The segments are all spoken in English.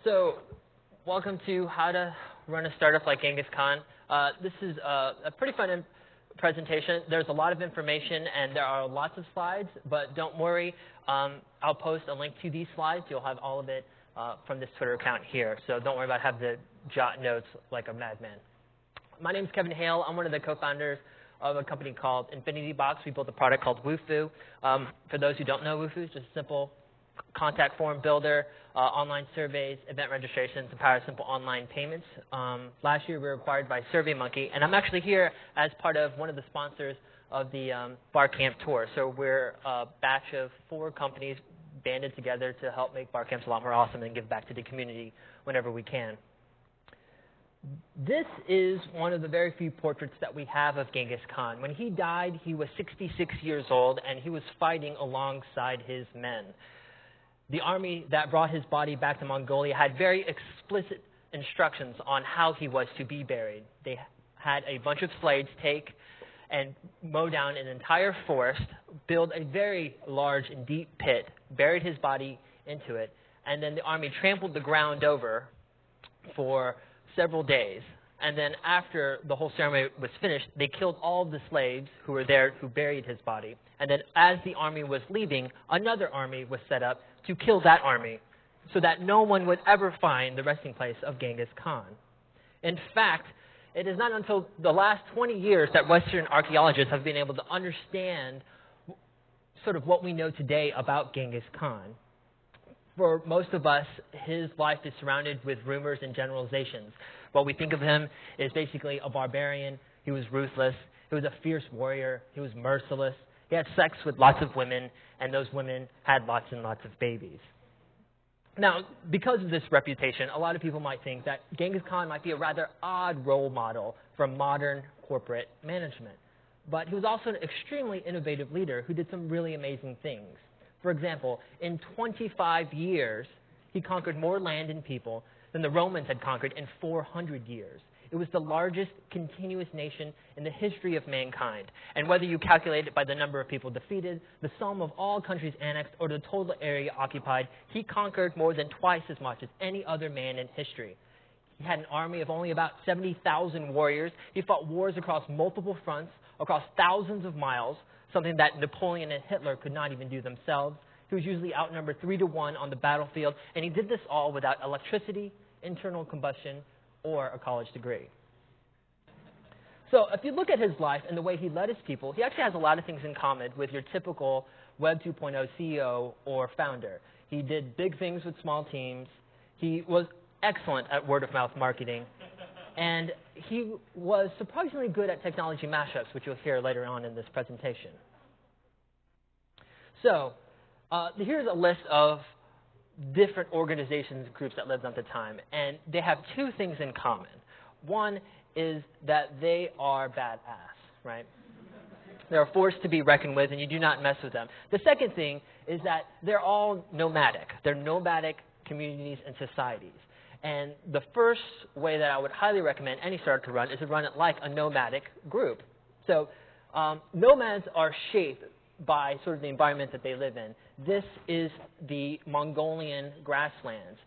So, welcome to How to Run a Startup Like Genghis Khan. This is a pretty fun presentation. There's a lot of information, and there are lots of slides, but don't worry. I'll post a link to these slides. You'll have all of it from this Twitter account here, so don't worry about having to jot notes like a madman. My name is Kevin Hale. I'm one of the co-founders of a company called Infinity Box. We built a product called Fufu. For those who don't know, Fufu is just a simple contact form builder, online surveys, event registrations, and power simple online payments. Last year, we were acquired by SurveyMonkey, and I'm actually here as part of one of the sponsors of the Barcamp tour. So we're a batch of 4 companies banded together to help make Barcamps a lot more awesome and give back to the community whenever we can. This is one of the very few portraits that we have of Genghis Khan. When he died, he was 66 years old, and he was fighting alongside his men. The army that brought his body back to Mongolia had very explicit instructions on how he was to be buried. They had a bunch of slaves take and mow down an entire forest, build a very large and deep pit, buried his body into it, and then the army trampled the ground over for several days. And then after the whole ceremony was finished, they killed all of the slaves who were there who buried his body. And then as the army was leaving, another army was set up to kill that army so that no one would ever find the resting place of Genghis Khan. In fact, it is not until the last 20 years that Western archaeologists have been able to understand sort of what we know today about Genghis Khan. For most of us, his life is surrounded with rumors and generalizations. What we think of him is basically a barbarian. He was ruthless. He was a fierce warrior. He was merciless. He had sex with lots of women, and those women had lots and lots of babies. Now, because of this reputation, a lot of people might think that Genghis Khan might be a rather odd role model for modern corporate management. But he was also an extremely innovative leader who did some really amazing things. For example, in 25 years, he conquered more land and people than the Romans had conquered in 400 years. It was the largest continuous nation in the history of mankind. And whether you calculate it by the number of people defeated, the sum of all countries annexed, or the total area occupied, he conquered more than twice as much as any other man in history. He had an army of only about 70,000 warriors. He fought wars across multiple fronts, across thousands of miles, something that Napoleon and Hitler could not even do themselves. He was usually outnumbered 3-to-1 on the battlefield, and he did this all without electricity, internal combustion, or a college degree. So if you look at his life and the way he led his people, he actually has a lot of things in common with your typical Web 2.0 CEO or founder. He did big things with small teams. He was excellent at word-of-mouth marketing. And he was surprisingly good at technology mashups, which you'll hear later on in this presentation. So here's a list of different organizations and groups that lived at the time. And they have 2 things in common. One is that they are badass, right? They're a force to be reckoned with, and you do not mess with them. The second thing is that they're all nomadic. They're nomadic communities and societies. And the first way that I would highly recommend any startup to run is to run it like a nomadic group. So nomads are shaped by sort of the environment that they live in. This is the Mongolian grasslands.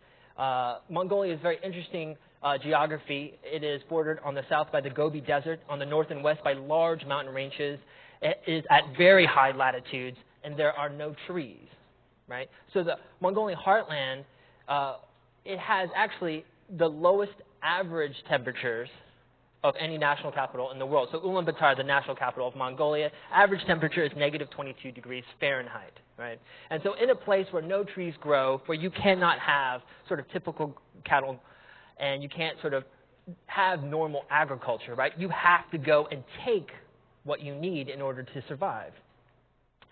Mongolia is very interesting geography. It is bordered on the south by the Gobi Desert, on the north and west by large mountain ranges. It is at very high latitudes, and there are no trees, right? So the Mongolian heartland, it has actually the lowest average temperatures of any national capital in the world. So Ulaanbaatar, the national capital of Mongolia, average temperature is negative 22 degrees Fahrenheit, right? And so in a place where no trees grow, where you cannot have sort of typical cattle, and you can't sort of have normal agriculture, right? You have to go and take what you need in order to survive.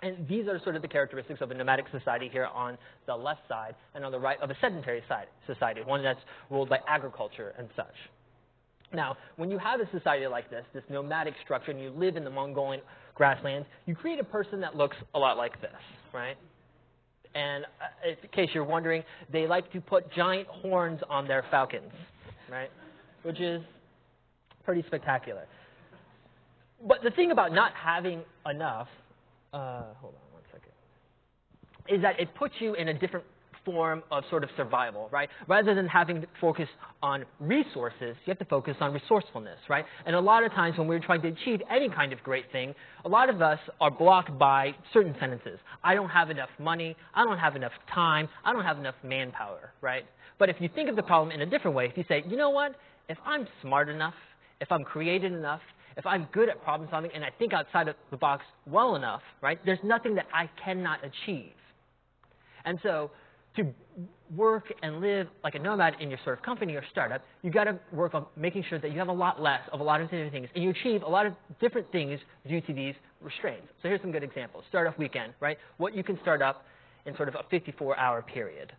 And these are sort of the characteristics of a nomadic society here on the left side, and on the right of a sedentary society, one that's ruled by agriculture and such. Now, when you have a society like this nomadic structure, and you live in the Mongolian grasslands, you create a person that looks a lot like this, right? And in case you're wondering, they like to put giant horns on their falcons, right? Which is pretty spectacular. But the thing about not having enough, hold on one second, is that it puts you in a different form of sort of survival, right? Rather than having to focus on resources, you have to focus on resourcefulness, right? And a lot of times when we're trying to achieve any kind of great thing, a lot of us are blocked by certain sentences. I don't have enough money. I don't have enough time. I don't have enough manpower, right? But if you think of the problem in a different way, if you say, you know what? If I'm smart enough, if I'm creative enough, if I'm good at problem solving and I think outside of the box well enough, right, there's nothing that I cannot achieve. And so to work and live like a nomad in your sort of company or startup, you got to work on making sure that you have a lot less of a lot of different things, and you achieve a lot of different things due to these restraints. So here's some good examples. Startup weekend, right? What you can start up in sort of a 54-hour period,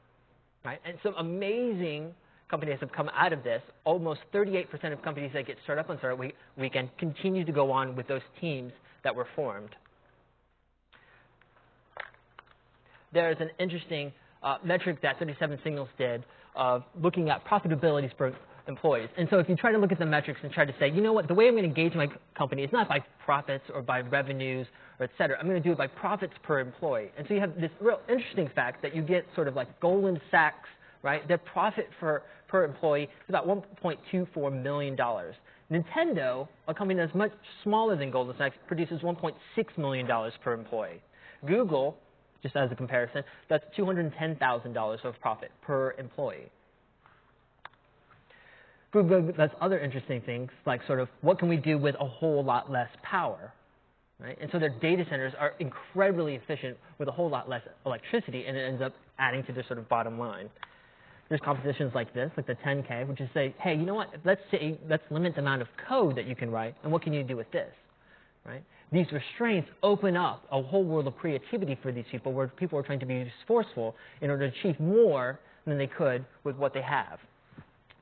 right? And some amazing companies have come out of this. Almost 38% of companies that get started up on Startup Weekend continue to go on with those teams that were formed. There's an interesting metric that 37 Signals did of looking at profitabilities per employees. And so if you try to look at the metrics and try to say, you know what, the way I'm going to gauge my company is not by profits or by revenues or et cetera. I'm going to do it by profits per employee. And so you have this real interesting fact that you get sort of like Goldman Sachs, right? Their profit per employee is about $1.24 million. Nintendo, a company that's much smaller than Goldman Sachs, produces $1.6 million per employee. Google, just as a comparison, that's $210,000 of profit per employee. Google does other interesting things, like sort of what can we do with a whole lot less power, right? And so their data centers are incredibly efficient with a whole lot less electricity, and it ends up adding to their sort of bottom line. There's competitions like this, like the 10K, which is say, hey, you know what? Let's limit the amount of code that you can write, and what can you do with this, right? These restraints open up a whole world of creativity for these people, where people are trying to be resourceful in order to achieve more than they could with what they have.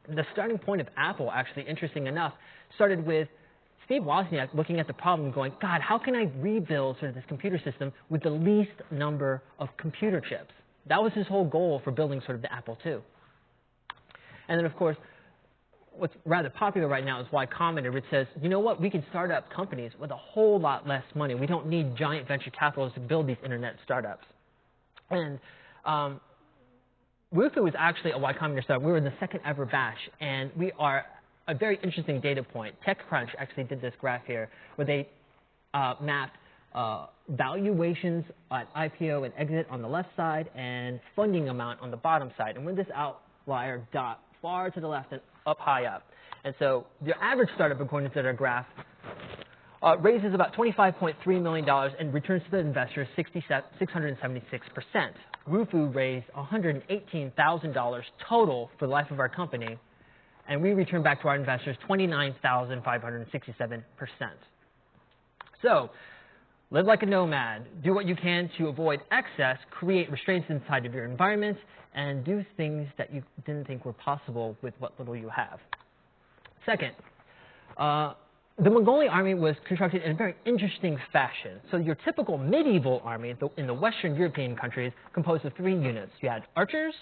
The starting point of Apple, actually, interesting enough, started with Steve Wozniak looking at the problem and going, God, how can I rebuild sort of this computer system with the least number of computer chips? That was his whole goal for building sort of the Apple II. And then, of course, what's rather popular right now is Y Combinator, which says, you know what, we can start up companies with a whole lot less money. We don't need giant venture capitalists to build these internet startups. And Fufu was actually a Y Combinator startup. We were in the second ever batch, and we are a very interesting data point. TechCrunch actually did this graph here, where they mapped valuations at IPO and exit on the left side and funding amount on the bottom side. And with this outlier dot far to the left and up high up. And so the average startup, according to their graph, raises about $25.3 million and returns to the investors 676%. Fufu raised $118,000 total for the life of our company, and we return back to our investors 29,567%. So live like a nomad. Do what you can to avoid excess, create restraints inside of your environment, and do things that you didn't think were possible with what little you have. Second, the Mongolian army was constructed in a very interesting fashion. So your typical medieval army in the Western European countries composed of 3 units. You had archers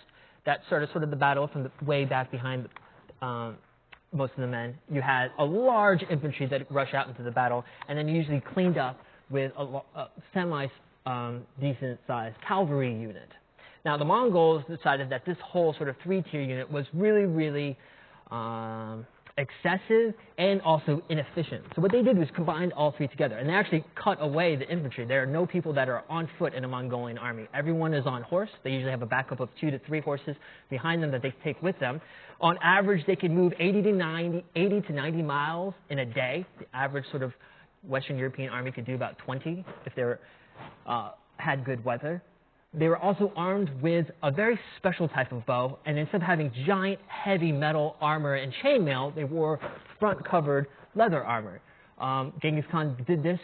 that started sort of the battle from the way back behind most of the men. You had a large infantry that rush out into the battle, and then you usually cleaned up with a semi-decent-sized cavalry unit. Now, the Mongols decided that this whole sort of 3-tier unit was really, really excessive and also inefficient. So what they did was combine all 3 together, and they actually cut away the infantry. There are no people that are on foot in a Mongolian army. Everyone is on horse. They usually have a backup of 2 to 3 horses behind them that they take with them. On average, they can move 80 to 90 miles in a day. The average sort of Western European army could do about 20 if they had good weather. They were also armed with a very special type of bow, and instead of having giant, heavy metal armor and chainmail, they wore front-covered leather armor. Genghis Khan did this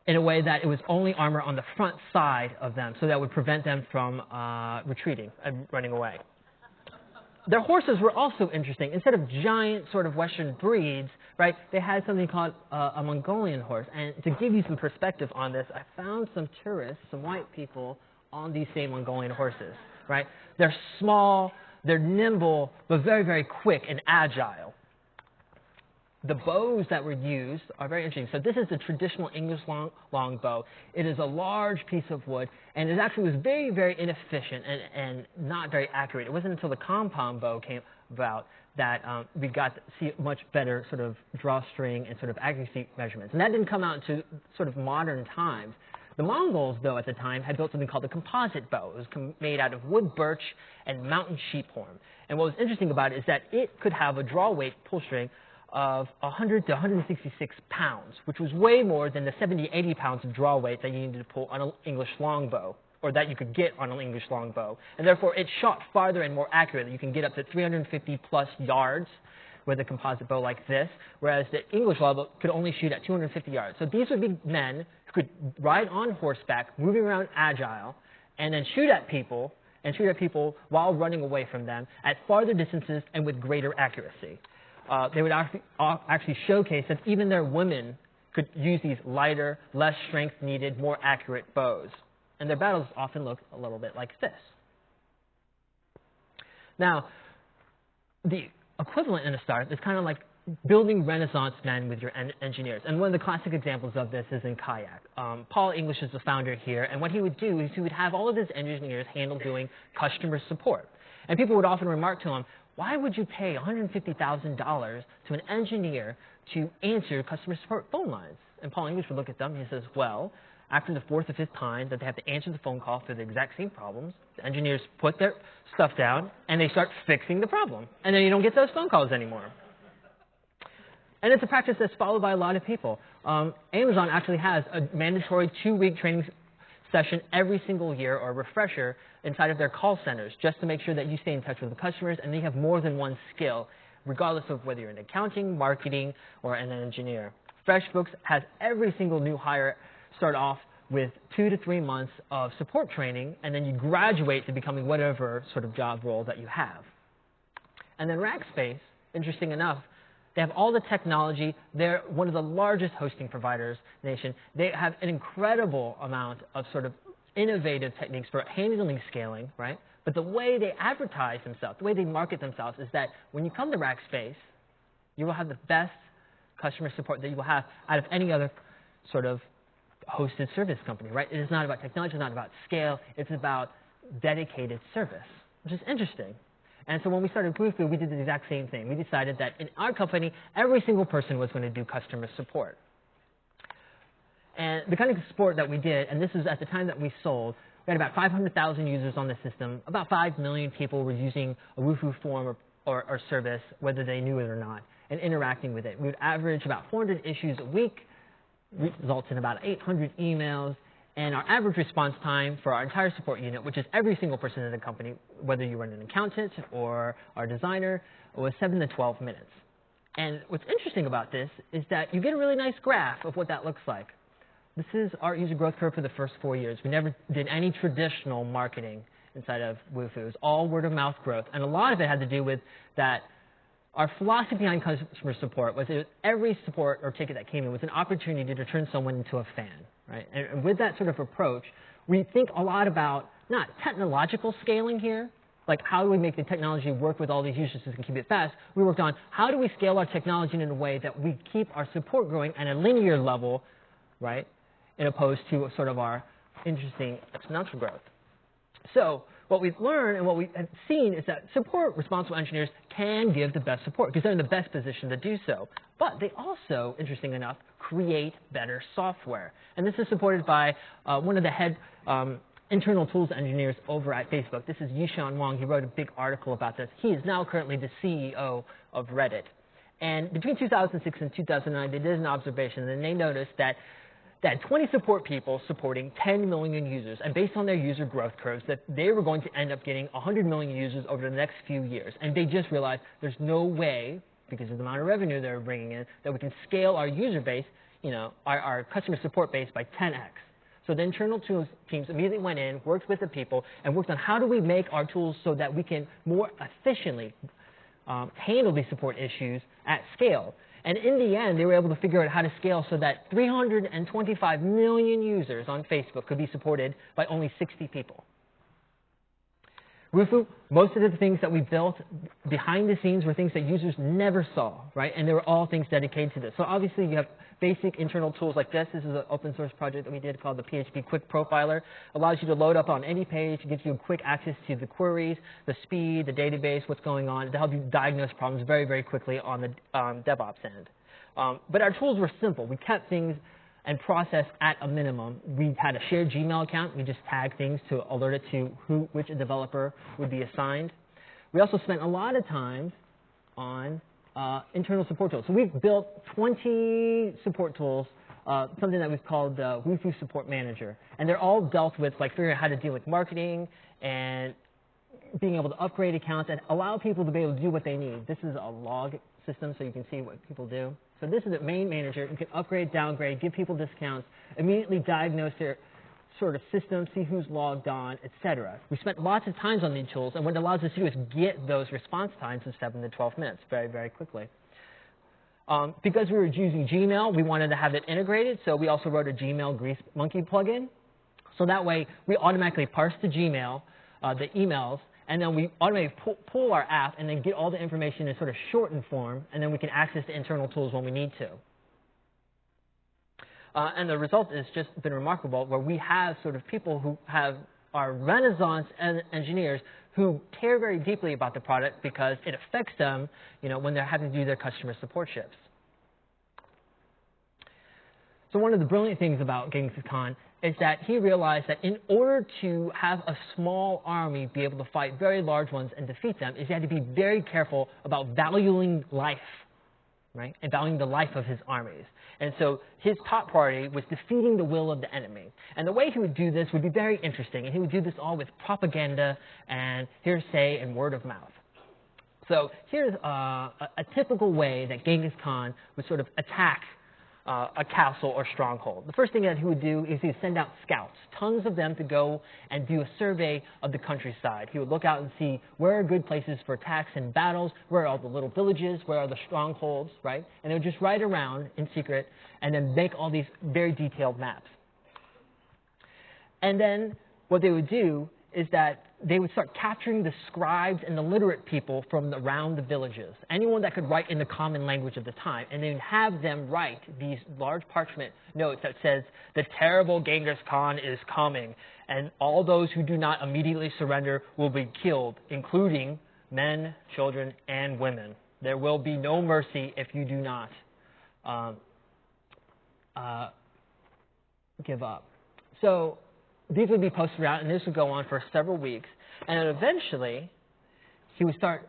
in a way that it was only armor on the front side of them, so that would prevent them from retreating and running away. Their horses were also interesting. Instead of giant sort of Western breeds, right, they had something called a Mongolian horse. And to give you some perspective on this, I found some tourists, some white people, on these same Mongolian horses, right? They're small, they're nimble, but very, very quick and agile. the bows that were used are very interesting. So this is the traditional English long bow. It is a large piece of wood, and it actually was very, very inefficient and not very accurate. It wasn't until the compound bow came about that we got to see much better sort of drawstring and sort of accuracy measurements. And that didn't come out into sort of modern times. The Mongols, though, at the time, had built something called the composite bow. It was made out of wood birch and mountain sheephorn. And what was interesting about it is that it could have a draw weight pull string of 100 to 166 pounds, which was way more than the 70, 80 pounds of draw weight that you needed to pull on an English longbow, or that you could get on an English longbow. And therefore, it shot farther and more accurately. You can get up to 350 plus yards with a composite bow like this, whereas the English longbow could only shoot at 250 yards. So these would be men who could ride on horseback, moving around agile, and then shoot at people while running away from them at farther distances and with greater accuracy. They would actually showcase that even their women could use these lighter, less strength needed, more accurate bows. And their battles often look a little bit like this. Now, the equivalent in a start is kind of like building Renaissance men with your engineers. And one of the classic examples of this is in kayak. Paul English is the founder here, and what he would do is he would have all of his engineers handle doing customer support. And people would often remark to him, why would you pay $150,000 to an engineer to answer customer support phone lines? And Paul English would look at them and he says, well, after the fourth or fifth time that they have to answer the phone call for the exact same problems, the engineers put their stuff down and they start fixing the problem. And then you don't get those phone calls anymore. And it's a practice that's followed by a lot of people. Amazon actually has a mandatory 2-week training session every single year, or a refresher, inside of their call centers, just to make sure that you stay in touch with the customers and you have more than one skill, regardless of whether you're in accounting, marketing, or an engineer. FreshBooks has every single new hire start off with 2 to 3 months of support training, and then you graduate to becoming whatever sort of job role that you have. And then Rackspace, interesting enough, they have all the technology. They're one of the largest hosting providers in the nation. They have an incredible amount of sort of innovative techniques for handling scaling, right? But the way they advertise themselves, the way they market themselves is that when you come to Rackspace, you will have the best customer support that you will have out of any other sort of hosted service company, right? It is not about technology, it's not about scale, it's about dedicated service, which is interesting. And so when we started Fufu, we did the exact same thing. We decided that in our company, every single person was going to do customer support. And the kind of support that we did, and this is at the time that we sold, we had about 500,000 users on the system. About 5 million people were using a Fufu form or service, whether they knew it or not, and interacting with it. We would average about 400 issues a week, results in about 800 emails, and our average response time for our entire support unit, which is every single person in the company, whether you were an accountant or our designer, was 7 to 12 minutes. And what's interesting about this is that you get a really nice graph of what that looks like. This is our user growth curve for the first 4 years. We never did any traditional marketing inside of Fufu. It was all word-of-mouth growth. And a lot of it had to do with that our philosophy behind customer support was that every support or ticket that came in was an opportunity to turn someone into a fan, right? And with that sort of approach, we think a lot about not technological scaling here, like how do we make the technology work with all these users and keep it fast. We worked on how do we scale our technology in a way that we keep our support growing at a linear level, right, in opposed to sort of our interesting exponential growth. So what we've learned and what we've seen is that support responsible engineers can give the best support because they're in the best position to do so. But they also, interesting enough, create better software. And this is supported by one of the head internal tools engineers over at Facebook. This is Yishan Wang. He wrote a big article about this. He is now currently the CEO of Reddit. And between 2006 and 2009, they did an observation, and they noticed that 20 support people supporting 10 million users, and based on their user growth curves, that they were going to end up getting 100 million users over the next few years. And they just realized there's no way, because of the amount of revenue they're bringing in, that we can scale our user base, our customer support base by 10x. So the internal tools teams immediately went in, worked with the people, and worked on how do we make our tools so that we can more efficiently handle these support issues at scale. And in the end, they were able to figure out how to scale so that 325 million users on Facebook could be supported by only 60 people. Wufu, most of the things that we built behind the scenes were things that users never saw, right? And they were all things dedicated to this. So obviously you have basic internal tools like this. This is an open source project that we did called the PHP Quick Profiler. Allows you to load up on any page, gives you quick access to the queries, the speed, the database, what's going on, to help you diagnose problems very, very quickly on the DevOps end. But our tools were simple. We kept things and process at a minimum. We had a shared Gmail account. We just tagged things to alert it to which developer would be assigned. We also spent a lot of time on internal support tools. So we've built 20 support tools, something that we've called the Wufu Support Manager. And they're all dealt with like figuring out how to deal with marketing and being able to upgrade accounts and allow people to be able to do what they need. This is a log system, so you can see what people do. So this is the main manager. You can upgrade, downgrade, give people discounts, immediately diagnose their sort of system, see who's logged on, etc. We spent lots of time on these tools, and what it allows us to do is get those response times of 7 to 12 minutes very, very quickly. Because we were using Gmail, we wanted to have it integrated, so we also wrote a Gmail Grease Monkey plugin. So that way, we automatically parse the Gmail, the emails, and then we automatically pull our app and then get all the information in sort of shortened form, and then we can access the internal tools when we need to. And the result has just been remarkable, where we have sort of people who are Renaissance engineers who care very deeply about the product because it affects them, when they're having to do their customer support shifts. So one of the brilliant things about Genghis Khan is that he realized that in order to have a small army be able to fight very large ones and defeat them, is he had to be very careful about valuing life, right? And valuing the life of his armies. And so his top priority was defeating the will of the enemy. And the way he would do this would be very interesting. And he would do this all with propaganda and hearsay and word of mouth. So here's a typical way that Genghis Khan would sort of attack a castle or stronghold. The first thing that he would do is he would send out scouts, tons of them, to go and do a survey of the countryside. He would look out and see where are good places for attacks and battles, where are all the little villages, where are the strongholds, right? And they would just ride around in secret and then make all these very detailed maps. And then what they would do is that they would start capturing the scribes and the literate people from around the villages, anyone that could write in the common language of the time, and then have them write these large parchment notes that says, the terrible Genghis Khan is coming, and all those who do not immediately surrender will be killed, including men, children, and women. There will be no mercy if you do not give up. So these would be posted around, and this would go on for several weeks. And then eventually, he would start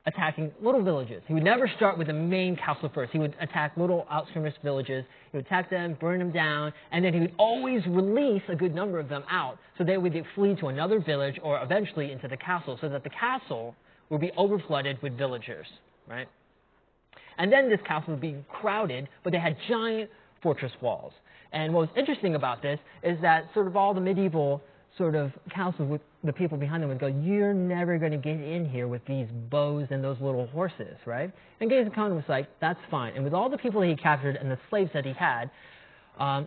attacking little villages. He would never start with the main castle first. He would attack little outskirts villages. He would attack them, burn them down, and then he would always release a good number of them out, so they would flee to another village or eventually into the castle, so that the castle would be overflooded with villagers, right? And then this castle would be crowded, but they had giant fortress walls. And what was interesting about this is that sort of all the medieval sort of castles with the people behind them would go, you're never going to get in here with these bows and those little horses, right? And Genghis Khan was like, that's fine. And with all the people that he captured and the slaves that he had,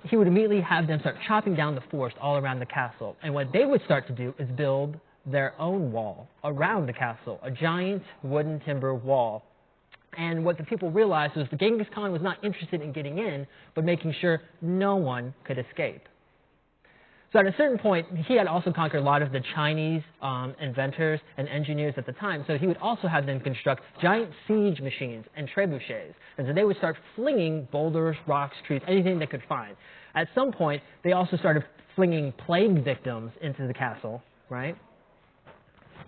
he would immediately have them start chopping down the forest all around the castle. And what they would start to do is build their own wall around the castle, a giant wooden timber wall. And what the people realized was that Genghis Khan was not interested in getting in, but making sure no one could escape. So at a certain point, he had also conquered a lot of the Chinese inventors and engineers at the time. So he would also have them construct giant siege machines and trebuchets. And so they would start flinging boulders, rocks, trees, anything they could find. At some point, they also started flinging plague victims into the castle, right?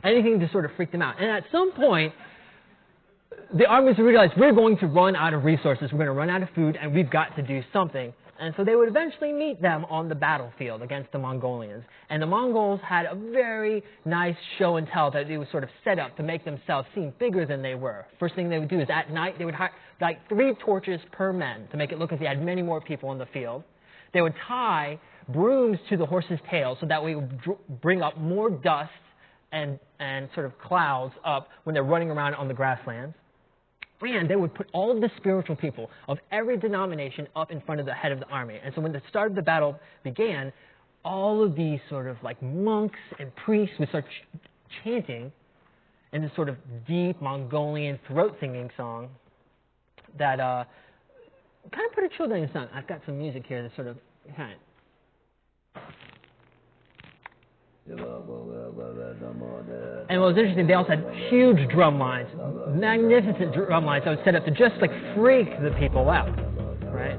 Anything to sort of freak them out. And at some point, the armies realized we're going to run out of resources, we're going to run out of food, and we've got to do something. And so they would eventually meet them on the battlefield against the Mongolians. And the Mongols had a very nice show and tell that they would sort of set up to make themselves seem bigger than they were. First thing they would do is at night they would hire like 3 torches per man to make it look as if they had many more people in the field. They would tie brooms to the horses' tails so that way it would bring up more dust and sort of clouds up when they're running around on the grasslands. And they would put all of the spiritual people of every denomination up in front of the head of the army. And so when the start of the battle began, all of these sort of like monks and priests would start chanting in this sort of deep Mongolian throat-singing song that kind of put a chill down your song. I've got some music here that sort of kind of. And what was interesting, they also had huge drum lines, magnificent drum lines that was set up to just like freak the people out, right?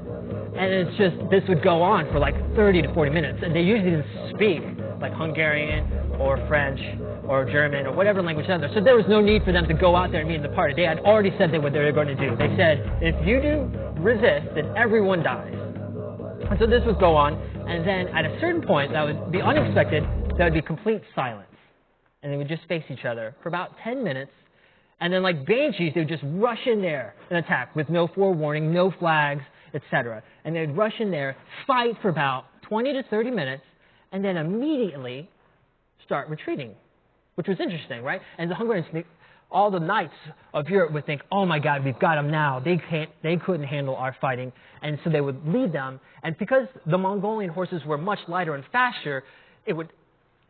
And it's just, this would go on for like 30 to 40 minutes, and they usually didn't speak like Hungarian or French or German or whatever language other. So there was no need for them to go out there and meet in the party. They had already said what they were going to do. They said, if you do resist, then everyone dies. And so this would go on, and then at a certain point, that would be unexpected, there would be complete silence. And they would just face each other for about 10 minutes. And then like banshees, they would just rush in there and attack with no forewarning, no flags, etc. And they'd rush in there, fight for about 20 to 30 minutes, and then immediately start retreating, which was interesting, right? And the Hungarians, all the knights of Europe would think, oh my God, we've got them now. They couldn't handle our fighting. And so they would lead them. And because the Mongolian horses were much lighter and faster,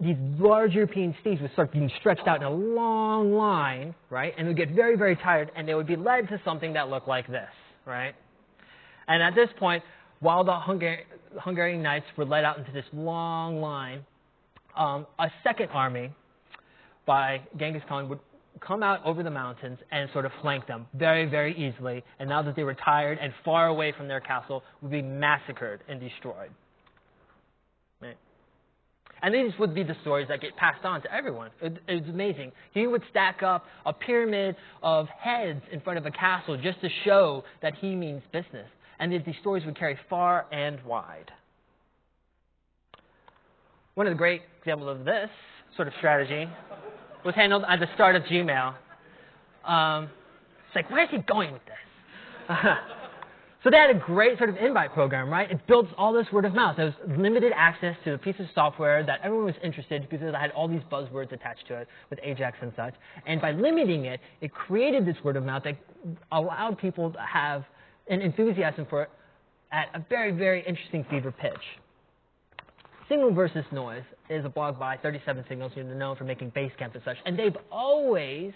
these large European steeds would start being stretched out in a long line, right? And they would get very, very tired, and they would be led to something that looked like this, right? And at this point, while the Hungarian knights were led out into this long line, a second army by Genghis Khan would come out over the mountains and sort of flank them very, very easily. And now that they were tired and far away from their castle, would be massacred and destroyed. Right? And these would be the stories that get passed on to everyone. It's amazing. He would stack up a pyramid of heads in front of a castle just to show that he means business. And these stories would carry far and wide. One of the great examples of this sort of strategy was handled at the start of Gmail. It's like, where is he going with this? So they had a great sort of invite program, right? It builds all this word of mouth. There was limited access to a piece of software that everyone was interested in because it had all these buzzwords attached to it with Ajax and such. And by limiting it, it created this word of mouth that allowed people to have an enthusiasm for it at a very, very interesting fever pitch. Signal versus Noise is a blog by 37 Signals, who are known for making Basecamp and such. And they've always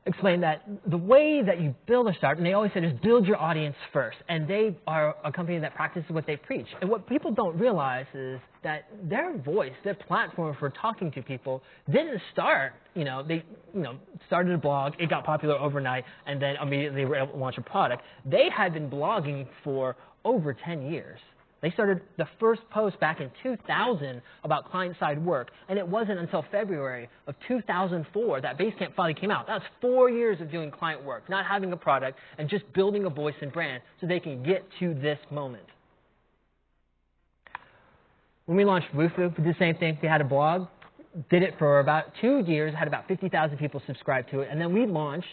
explained that the way that you build a startup, and they always said, is build your audience first. And they are a company that practices what they preach. And what people don't realize is that their voice, their platform for talking to people didn't start, they started a blog, it got popular overnight, and then immediately were able to launch a product. They had been blogging for over 10 years. They started the first post back in 2000 about client-side work, and it wasn't until February of 2004 that Basecamp finally came out. That's 4 years of doing client work, not having a product, and just building a voice and brand so they can get to this moment. When we launched Fufu, we did the same thing. We had a blog, did it for about 2 years, had about 50,000 people subscribe to it, and then we launched,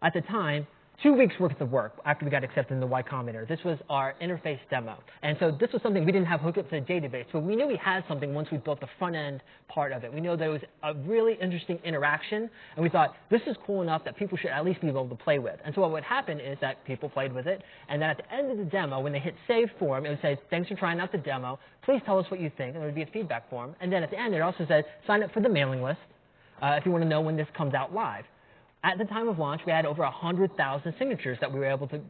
at the time, 2 weeks worth of work after we got accepted in the Y Combinator. This was our interface demo. And so this was something we didn't have hooked up to the database, but we knew we had something once we built the front end part of it. We knew that it was a really interesting interaction, and we thought this is cool enough that people should at least be able to play with. And so what would happen is that people played with it, and then at the end of the demo, when they hit save form, it would say, thanks for trying out the demo. Please tell us what you think. And there would be a feedback form. And then at the end, it also said, sign up for the mailing list if you want to know when this comes out live. At the time of launch, we had over 100,000 signatures that we were able to,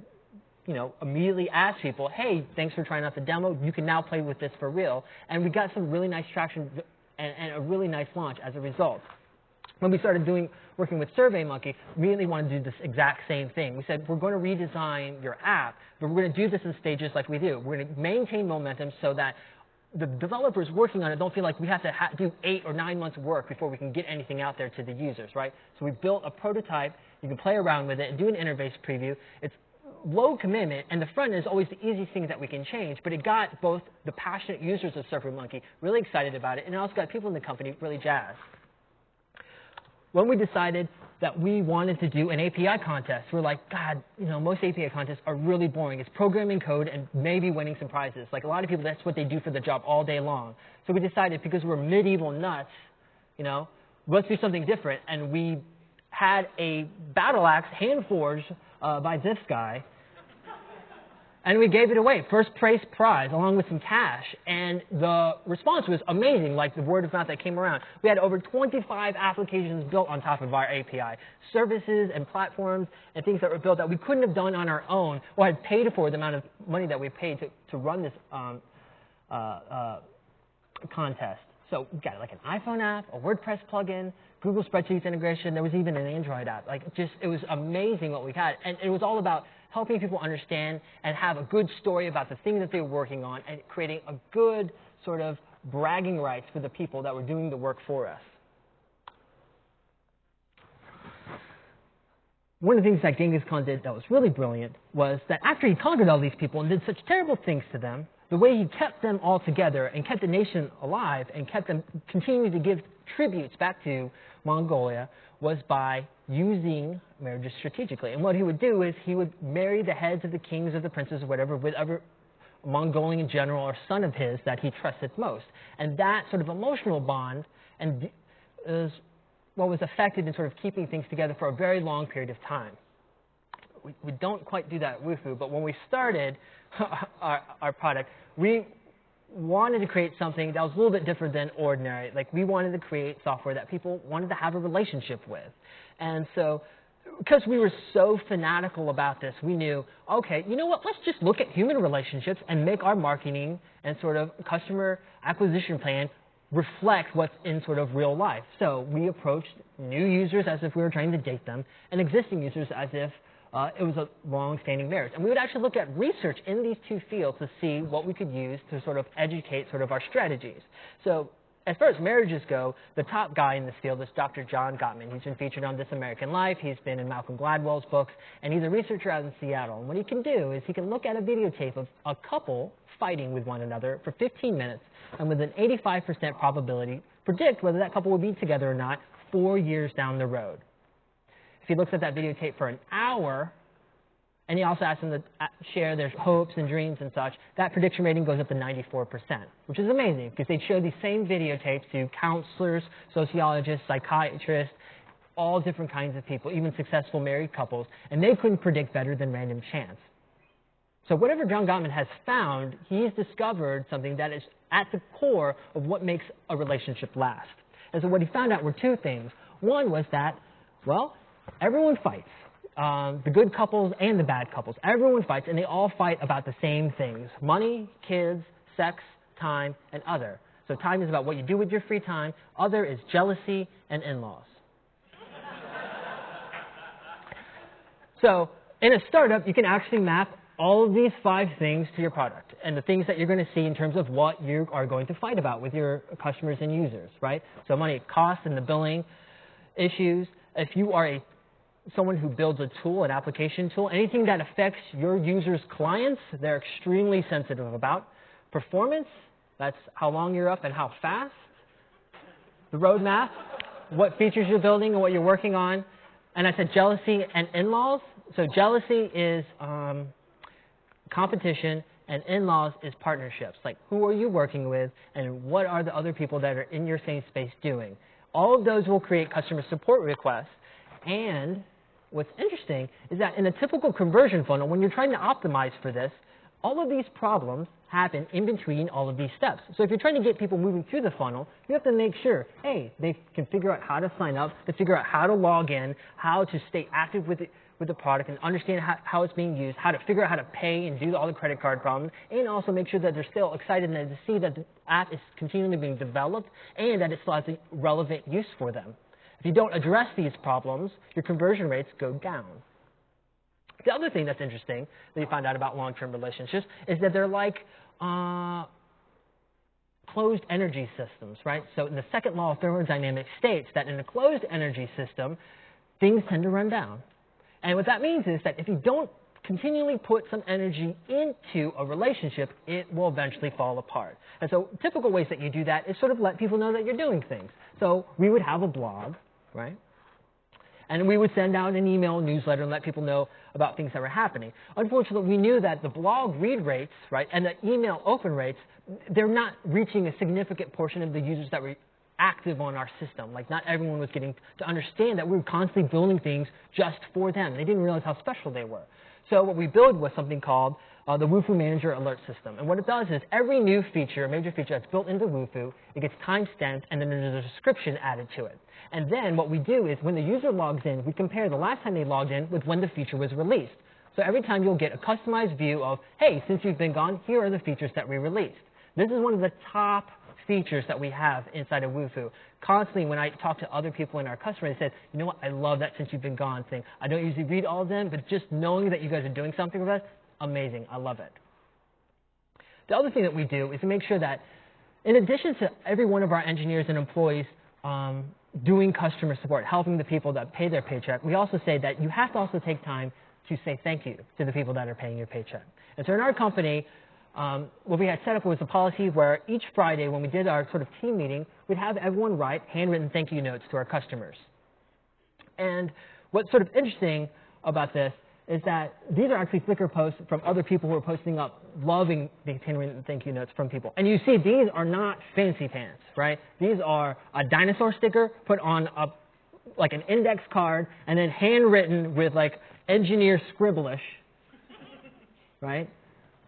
immediately ask people, hey, thanks for trying out the demo. You can now play with this for real. And we got some really nice traction and a really nice launch as a result. When we started working with SurveyMonkey, we really wanted to do this exact same thing. We said, we're going to redesign your app, but we're going to do this in stages like we do. We're going to maintain momentum so that the developers working on it don't feel like we have to do 8 or 9 months of work before we can get anything out there to the users, right? So we built a prototype. You can play around with it and do an interface preview. It's low commitment, and the front end is always the easiest thing that we can change, but it got both the passionate users of SurveyMonkey really excited about it, and it also got people in the company really jazzed. When we decided that we wanted to do an API contest, we're like, God, most API contests are really boring. It's programming code and maybe winning some prizes. Like a lot of people, that's what they do for the job all day long. So we decided, because we're medieval nuts, let's do something different. And we had a battle axe hand forged by this guy. And we gave it away, first place prize, along with some cash. And the response was amazing, like the word of mouth that came around. We had over 25 applications built on top of our API, services and platforms and things that were built that we couldn't have done on our own or had paid for the amount of money that we paid to run this contest. So we got like an iPhone app, a WordPress plugin, Google Spreadsheets integration. There was even an Android app. Like, it was amazing what we got. And it was all about helping people understand and have a good story about the thing that they were working on and creating a good sort of bragging rights for the people that were doing the work for us. One of the things that Genghis Khan did that was really brilliant was that after he conquered all these people and did such terrible things to them, the way he kept them all together and kept the nation alive and kept them continuing to give tributes back to Mongolia was by using marriages strategically. And what he would do is he would marry the heads of the kings or the princes or whatever with other Mongolian general or son of his that he trusted most. And that sort of emotional bond is what was effective in sort of keeping things together for a very long period of time. We don't quite do that at Fufu, but when we started our product, we wanted to create something that was a little bit different than ordinary. Like, we wanted to create software that people wanted to have a relationship with. And so, because we were so fanatical about this, we knew, okay, you know what, let's just look at human relationships and make our marketing and sort of customer acquisition plan reflect what's in sort of real life. So we approached new users as if we were trying to date them, and existing users as if it was a long-standing marriage. And we would actually look at research in these two fields to see what we could use to sort of educate sort of our strategies. So as far as marriages go, the top guy in this field is Dr. John Gottman. He's been featured on This American Life. He's been in Malcolm Gladwell's books, and he's a researcher out in Seattle. And what he can do is he can look at a videotape of a couple fighting with one another for 15 minutes, and with an 85% probability, predict whether that couple will be together or not 4 years down the road. If he looks at that videotape for an hour, and he also asks them to share their hopes and dreams and such, that prediction rating goes up to 94%, which is amazing because they'd show these same videotapes to counselors, sociologists, psychiatrists, all different kinds of people, even successful married couples, and they couldn't predict better than random chance. So whatever John Gottman has found, he's discovered something that is at the core of what makes a relationship last. And so what he found out were two things. One was that, well, everyone fights. The good couples and the bad couples. Everyone fights, and they all fight about the same things: money, kids, sex, time, and other. So time is about what you do with your free time. Other is jealousy and in-laws. So in a startup, you can actually map all of these 5 things to your product and the things that you're going to see in terms of what you are going to fight about with your customers and users, right? So money, cost, and the billing issues. If you are someone who builds a tool, an application tool, anything that affects your users' clients, they're extremely sensitive about. Performance, that's how long you're up and how fast. The roadmap, what features you're building and what you're working on. And I said jealousy and in-laws. So jealousy is competition, and in-laws is partnerships. Like, who are you working with, and what are the other people that are in your same space doing? All of those will create customer support requests. And what's interesting is that in a typical conversion funnel, when you're trying to optimize for this, all of these problems happen in between all of these steps. So if you're trying to get people moving through the funnel, you have to make sure, hey, they can figure out how to sign up, to figure out how to log in, how to stay active with the product and understand how it's being used, how to figure out how to pay and do all the credit card problems, and also make sure that they're still excited and to see that the app is continually being developed and that it still has a relevant use for them. If you don't address these problems, your conversion rates go down. The other thing that's interesting that you find out about long-term relationships is that they're like closed energy systems, right? So in the second law of thermodynamics states that in a closed energy system, things tend to run down. And what that means is that if you don't continually put some energy into a relationship, it will eventually fall apart. And so typical ways that you do that is sort of let people know that you're doing things. So we would have a blog, right? And we would send out an email newsletter and let people know about things that were happening. Unfortunately, we knew that the blog read rates, right, and the email open rates, they're not reaching a significant portion of the users that were active on our system. Like, not everyone was getting to understand that we were constantly building things just for them. They didn't realize how special they were. So what we built was something called the Wufu Manager Alert System. And what it does is every new feature, major feature that's built into Wufu, it gets time-stamped, and then there's a description added to it. And then what we do is when the user logs in, we compare the last time they logged in with when the feature was released. So every time you'll get a customized view of, hey, since you've been gone, here are the features that we released. This is one of the top features that we have inside of Wufu. Constantly, when I talk to other people in our customers, they said, you know what, I love that since you've been gone thing. I don't usually read all of them, but just knowing that you guys are doing something with us, amazing. I love it. The other thing that we do is to make sure that in addition to every one of our engineers and employees doing customer support, helping the people that pay their paycheck, we also say that you have to also take time to say thank you to the people that are paying your paycheck. And so in our company, what we had set up was a policy where each Friday when we did our sort of team meeting, we'd have everyone write handwritten thank you notes to our customers. And what's sort of interesting about this is that these are actually Flickr posts from other people who are posting up, loving these handwritten thank you notes from people. And you see these are not fancy pants, right? These are a dinosaur sticker put on like an index card and then handwritten with like engineer scribblish, right?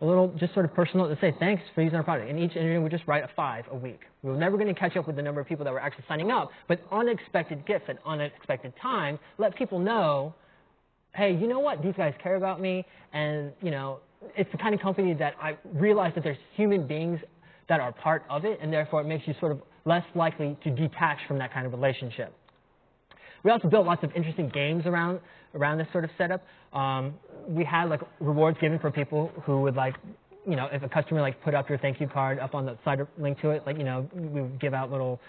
A little just sort of personal to say thanks for using our product. And each engineer would just write a 5 a week. We were never going to catch up with the number of people that were actually signing up, but unexpected gifts at unexpected time let people know, hey, you know what? These guys care about me, and you know, it's the kind of company that I realize that there's human beings that are part of it, and therefore it makes you sort of less likely to detach from that kind of relationship. We also built lots of interesting games around this sort of setup. We had like rewards given for people who would like, you know, if a customer like put up your thank you card up on the side link to it, like, you know, we would give out little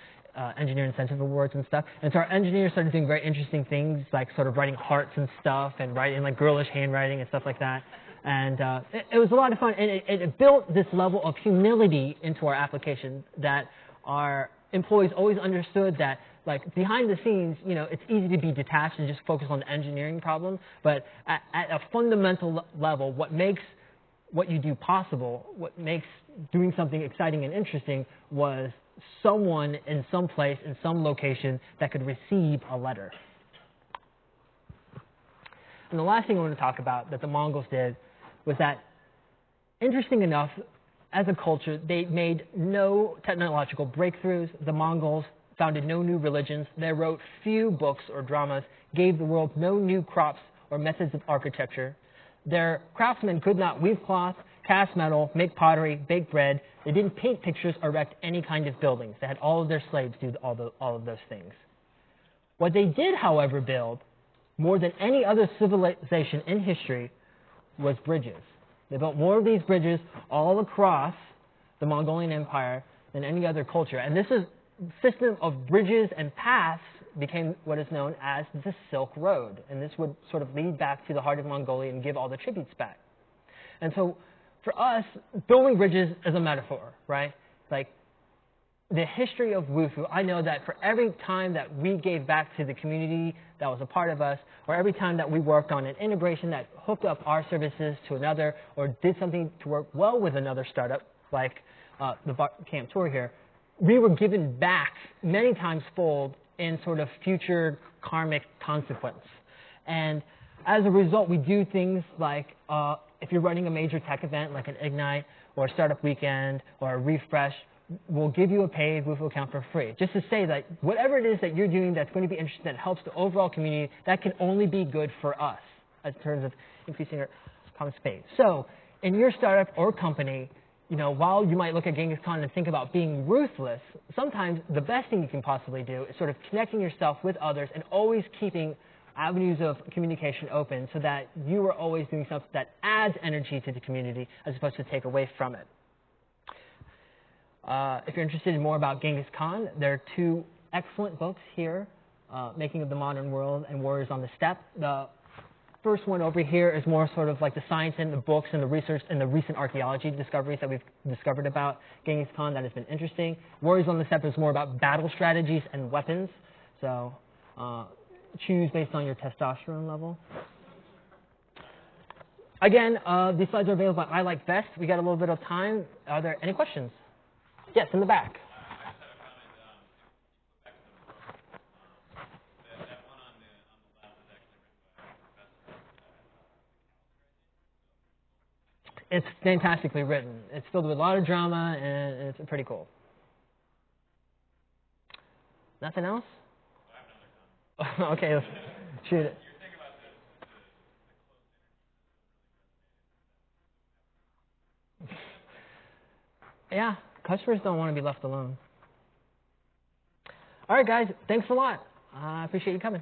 engineer incentive awards and stuff. And so our engineers started doing very interesting things like sort of writing hearts and stuff and writing like girlish handwriting and stuff like that. And it was a lot of fun. And it built this level of humility into our application that our employees always understood that, like, behind the scenes, you know, it's easy to be detached and just focus on the engineering problem. But at a fundamental level, what makes what you do possible, what makes doing something exciting and interesting was someone in some place, in some location, that could receive a letter. And the last thing I want to talk about that the Mongols did was that, interesting enough, as a culture, they made no technological breakthroughs. The Mongols founded no new religions. They wrote few books or dramas, gave the world no new crops or methods of architecture. Their craftsmen could not weave cloth, cast metal, make pottery, bake bread. They didn't paint pictures or erect any kind of buildings. They had all of their slaves do all of those things. What they did, however, build, more than any other civilization in history, was bridges. They built more of these bridges all across the Mongolian Empire than any other culture. And this system of bridges and paths became what is known as the Silk Road. And this would sort of lead back to the heart of Mongolia and give all the tributes back. And so for us, building bridges is a metaphor, right? Like the history of Wufu, I know that for every time that we gave back to the community that was a part of us, or every time that we worked on an integration that hooked up our services to another, or did something to work well with another startup, like the Camp Tour here, we were given back many times fold in sort of future karmic consequence. And as a result, we do things like if you're running a major tech event like an Ignite or a Startup Weekend or a Refresh, we'll give you a paid Wufu account for free. Just to say that whatever it is that you're doing that's going to be interesting, that helps the overall community, that can only be good for us in terms of increasing our common space. So in your startup or company, you know, while you might look at Genghis Khan and think about being ruthless, sometimes the best thing you can possibly do is sort of connecting yourself with others and always keeping avenues of communication open so that you are always doing something that adds energy to the community as opposed to take away from it. If you're interested in more about Genghis Khan, there are 2 excellent books here, Making of the Modern World and Warriors on the Steppe. The first one over here is more sort of like the science and the books and the research and the recent archaeology discoveries that we've discovered about Genghis Khan that has been interesting. Warriors on the Steppe is more about battle strategies and weapons. So choose based on your testosterone level. Again, these slides are available at I Like Best. We got a little bit of time. Are there any questions? Yes, in the back. It's fantastically written. It's filled with a lot of drama, and it's pretty cool. Nothing else? Okay, let's shoot it. Yeah, customers don't want to be left alone. All right, guys, thanks a lot. I appreciate you coming.